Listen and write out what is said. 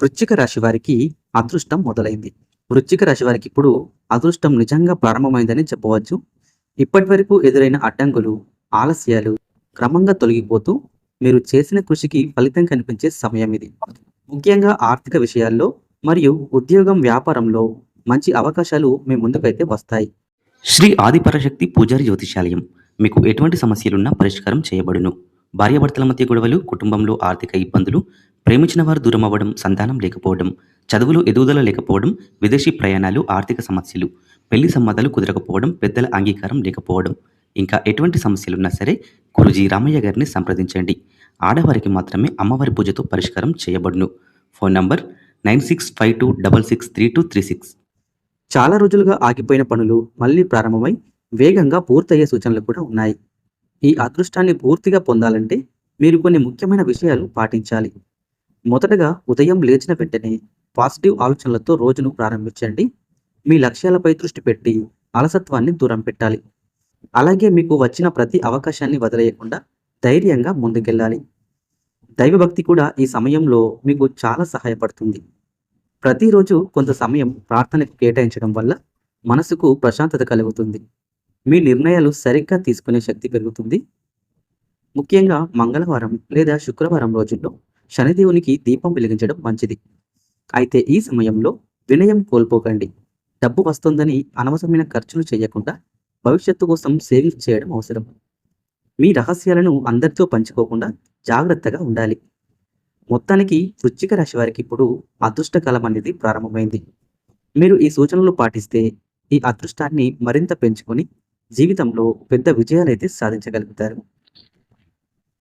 వృశ్చిక రాశి వారికి అదృష్టం మొదలైంది. వృశ్చిక రాశి వారికి ఇప్పుడు అదృష్టం నిజంగా ప్రారంభమైందని చెప్పవచ్చు. ఇప్పటివరకు ఎదురైన అడ్డంకులు, ఆలస్యాలు క్రమంగా తొలగిపోతూ మీరు చేసిన కృషికి ఫలితం కనిపించే సమయం ఇది. ముఖ్యంగా ఆర్థిక విషయాల్లో మరియు ఉద్యోగం, వ్యాపారంలో మంచి అవకాశాలు మీ ముందుకైతే వస్తాయి. శ్రీ ఆదిపరాశక్తి పూజారి జ్యోతిషాలయం మీకు ఎటువంటి సమస్యలున్నా పరిష్కారం చేయబడును. భార్యాభర్తల మధ్య గొడవలు, కుటుంబంలో ఆర్థిక ఇబ్బందులు, ప్రేమించిన వారు దూరం అవ్వడం, సంతానం లేకపోవడం, చదువులో ఎదుగుదల లేకపోవడం, విదేశీ ప్రయాణాలు, ఆర్థిక సమస్యలు, పెళ్లి సంబంధాలు కుదరకపోవడం, పెద్దల అంగీకారం లేకపోవడం, ఇంకా ఎటువంటి సమస్యలున్నా సరే గురూజీ రామయ్య గారిని సంప్రదించండి. ఆడవారికి మాత్రమే అమ్మవారి పూజతో పరిష్కారం చేయబడును. Phone number 9652663236. చాలా రోజులుగా ఆగిపోయిన పనులు మళ్ళీ ప్రారంభమై వేగంగా పూర్తయ్యే సూచనలు కూడా ఉన్నాయి. ఈ అదృష్టాన్ని పూర్తిగా పొందాలంటే మీరు కొన్ని ముఖ్యమైన విషయాలు పాటించాలి. మొదటగా ఉదయం లేచిన వెంటనే పాజిటివ్ ఆలోచనలతో రోజును ప్రారంభించండి. మీ లక్ష్యాలపై దృష్టి పెట్టి అలసత్వాన్ని దూరం పెట్టాలి. అలాగే మీకు వచ్చిన ప్రతి అవకాశాన్ని వదిలేయకుండా ధైర్యంగా ముందుకెళ్ళాలి. దైవభక్తి కూడా ఈ సమయంలో మీకు చాలా సహాయపడుతుంది. ప్రతిరోజు కొంత సమయం ప్రార్థనకు కేటాయించడం వల్ల మనసుకు ప్రశాంతత కలుగుతుంది. మీ నిర్ణయాలు సరిగ్గా తీసుకునే శక్తి పెరుగుతుంది. ముఖ్యంగా మంగళవారం లేదా శుక్రవారం రోజుల్లో శనిదేవునికి దీపం వెలిగించడం మంచిది. అయితే ఈ సమయంలో వినయం కోల్పోకండి. డబ్బు వస్తుందని అనవసరమైన ఖర్చులు చేయకుండా భవిష్యత్తు కోసం సేవింగ్ చేయడం అవసరం. మీ రహస్యాలను అందరితో పంచుకోకుండా జాగ్రత్తగా ఉండాలి. మొత్తానికి వృశ్చిక రాశి వారికి ఇప్పుడు అదృష్టకాలం అనేది ప్రారంభమైంది. మీరు ఈ సూచనలు పాటిస్తే ఈ అదృష్టాన్ని మరింత పెంచుకొని జీవితంలో పెద్ద విజయాలైతే సాధించగలుగుతారు.